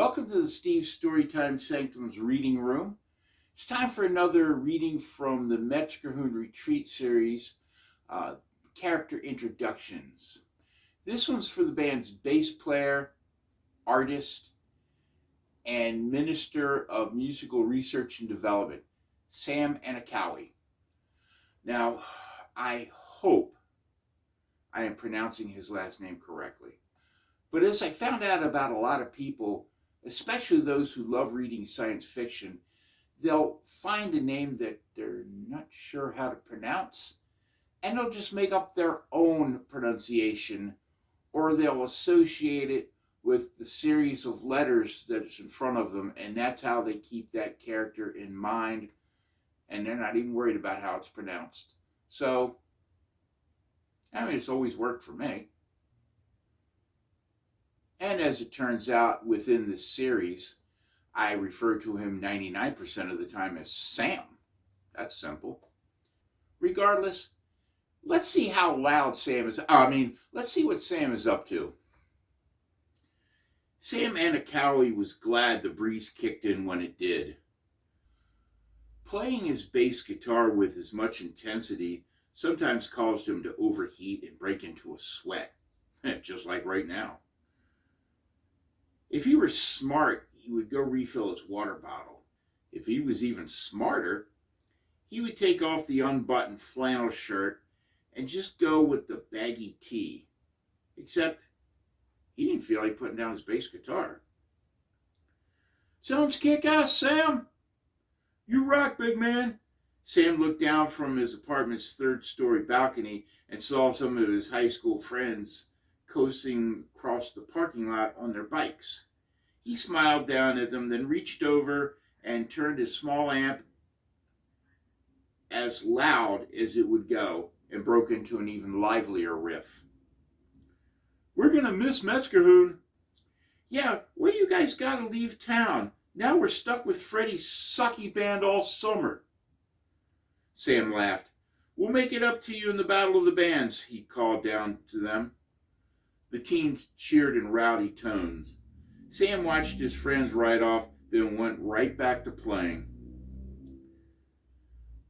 Welcome to the Steve Storytime Sanctum's reading room. It's time for another reading from the Metzgerhund Retreat series, character introductions. This one's for the band's bass player, artist, and Minister of Musical Research and Development, Sam Anikawi. Now, I hope I am pronouncing his last name correctly. But as I found out about a lot of people, especially those who love reading science fiction, they'll find a name that they're not sure how to pronounce, and they'll just make up their own pronunciation, or they'll associate it with the series of letters that's in front of them, and that's how they keep that character in mind, and they're not even worried about how it's pronounced. So, it's always worked for me. And as it turns out, within this series, I refer to him 99% of the time as Sam. That's simple. Regardless, let's see how loud Sam is. Let's see what Sam is up to. Sam Anikawi was glad the breeze kicked in when it did. Playing his bass guitar with as much intensity sometimes caused him to overheat and break into a sweat, just like right now. If he were smart, he would go refill his water bottle. If he was even smarter, he would take off the unbuttoned flannel shirt and just go with the baggy tee. Except, he didn't feel like putting down his bass guitar. "Sounds kick-ass, Sam! You rock, big man!" Sam looked down from his apartment's third-story balcony and saw some of his high school friends coasting across the parking lot on their bikes. He smiled down at them, then reached over and turned his small amp as loud as it would go and broke into an even livelier riff. "We're gonna miss Metzgerhund." "Yeah, well, you guys gotta leave town. Now we're stuck with Freddie's sucky band all summer." Sam laughed. "We'll make it up to you in the Battle of the Bands," he called down to them. The teens cheered in rowdy tones. Sam watched his friends ride off, then went right back to playing.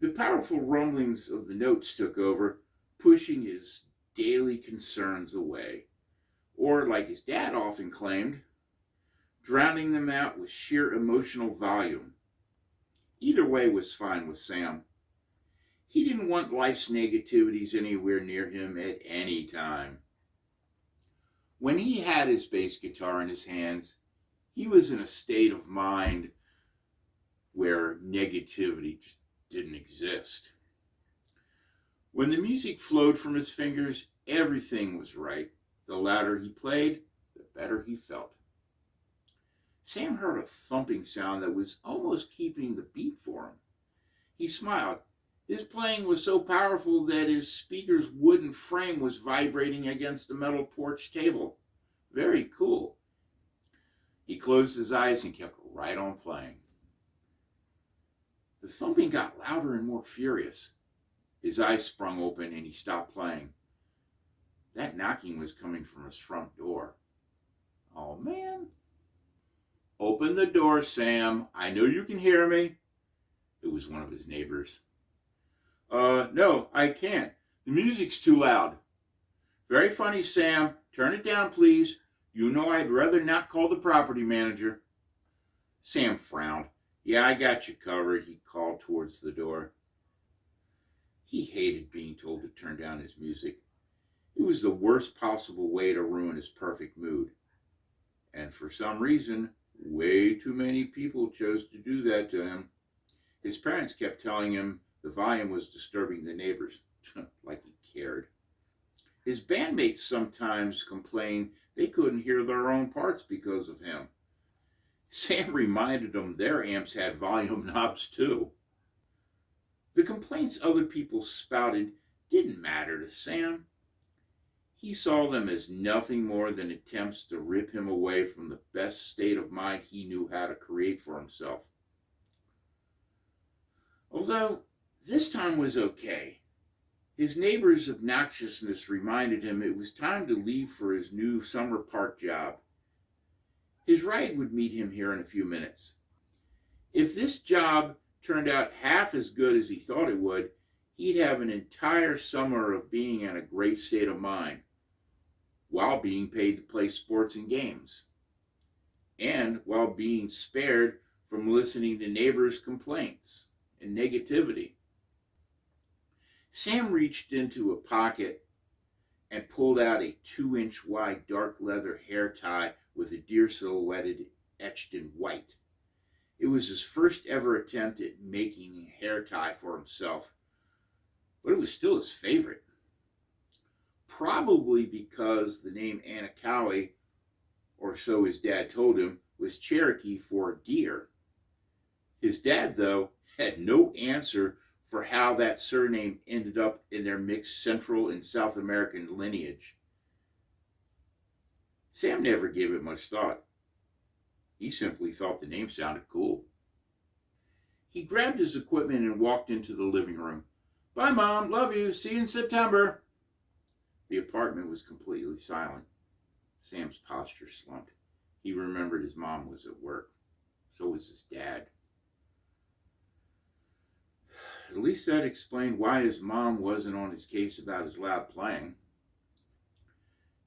The powerful rumblings of the notes took over, pushing his daily concerns away. Or, like his dad often claimed, drowning them out with sheer emotional volume. Either way was fine with Sam. He didn't want life's negativities anywhere near him at any time. When he had his bass guitar in his hands, he was in a state of mind where negativity just didn't exist. When the music flowed from his fingers, everything was right. The louder he played, the better he felt. Sam heard a thumping sound that was almost keeping the beat for him. He smiled. His playing was so powerful that his speaker's wooden frame was vibrating against the metal porch table. Very cool. He closed his eyes and kept right on playing. The thumping got louder and more furious. His eyes sprung open and he stopped playing. That knocking was coming from his front door. "Oh, man." "Open the door, Sam. I know you can hear me." It was one of his neighbors. No, I can't. The music's too loud." "Very funny, Sam. Turn it down, please. You know I'd rather not call the property manager." Sam frowned. "Yeah, I got you covered," he called towards the door. He hated being told to turn down his music. It was the worst possible way to ruin his perfect mood. And for some reason, way too many people chose to do that to him. His parents kept telling him the volume was disturbing the neighbors, like he cared. His bandmates sometimes complained they couldn't hear their own parts because of him. Sam reminded them their amps had volume knobs too. The complaints other people spouted didn't matter to Sam. He saw them as nothing more than attempts to rip him away from the best state of mind he knew how to create for himself. Although this time was okay. His neighbor's obnoxiousness reminded him it was time to leave for his new summer park job. His ride would meet him here in a few minutes. If this job turned out half as good as he thought it would, he'd have an entire summer of being in a great state of mind while being paid to play sports and games, and while being spared from listening to neighbors' complaints and negativity. Sam reached into a pocket and pulled out a 2-inch wide dark leather hair tie with a deer silhouette etched in white. It was his first ever attempt at making a hair tie for himself, but it was still his favorite. Probably because the name Anikawi, or so his dad told him, was Cherokee for deer. His dad, though, had no answer for how that surname ended up in their mixed Central and South American lineage. Sam never gave it much thought. He simply thought the name sounded cool. He grabbed his equipment and walked into the living room. "Bye, Mom. Love you. See you in September." The apartment was completely silent. Sam's posture slumped. He remembered his mom was at work. So was his dad. At least that explained why his mom wasn't on his case about his loud playing.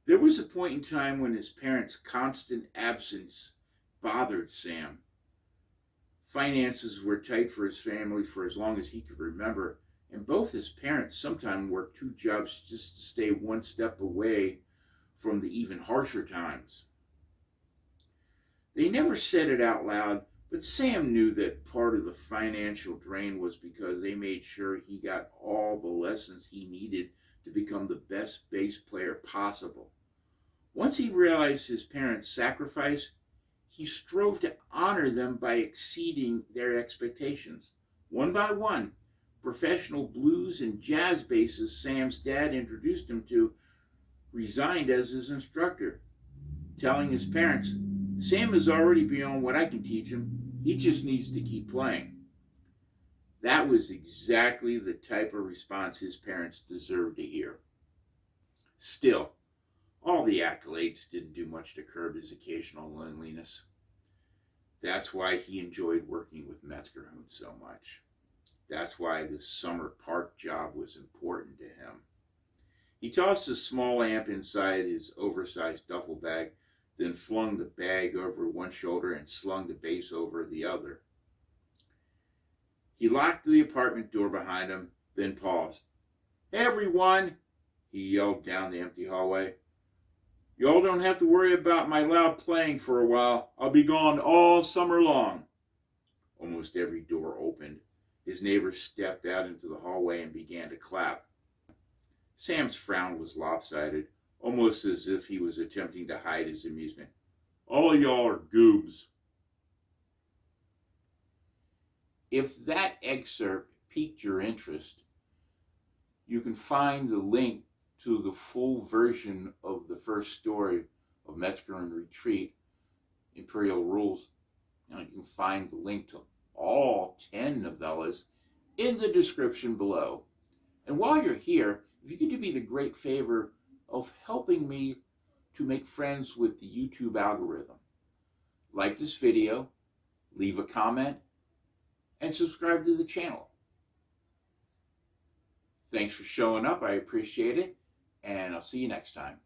There was a point in time when his parents' constant absence bothered Sam. Finances were tight for his family for as long as he could remember, and both his parents sometimes worked 2 jobs just to stay one step away from the even harsher times. They never said it out loud, but Sam knew that part of the financial drain was because they made sure he got all the lessons he needed to become the best bass player possible. Once he realized his parents' sacrifice, he strove to honor them by exceeding their expectations. One by one, professional blues and jazz bassists Sam's dad introduced him to resigned as his instructor, telling his parents, "Sam is already beyond what I can teach him. He just needs to keep playing." That was exactly the type of response his parents deserved to hear. Still, all the accolades didn't do much to curb his occasional loneliness. That's why he enjoyed working with Metzgerhund so much. That's why the summer park job was important to him. He tossed a small amp inside his oversized duffel bag, then flung the bag over one shoulder and slung the bass over the other. He locked the apartment door behind him, then paused. "Hey, everyone," he yelled down the empty hallway. "Y'all don't have to worry about my loud playing for a while. I'll be gone all summer long." Almost every door opened. His neighbors stepped out into the hallway and began to clap. Sam's frown was lopsided, almost as if he was attempting to hide his amusement. "All y'all are goobs." If that excerpt piqued your interest, you can find the link to the full version of the first story of Metzgerhund Retreat, Imperial Rules. Now, you can find the link to all 10 novellas in the description below. And while you're here, if you could do me the great favor of helping me to make friends with the YouTube algorithm, like this video, leave a comment, and subscribe to the channel. Thanks for showing up. I appreciate it. And I'll see you next time.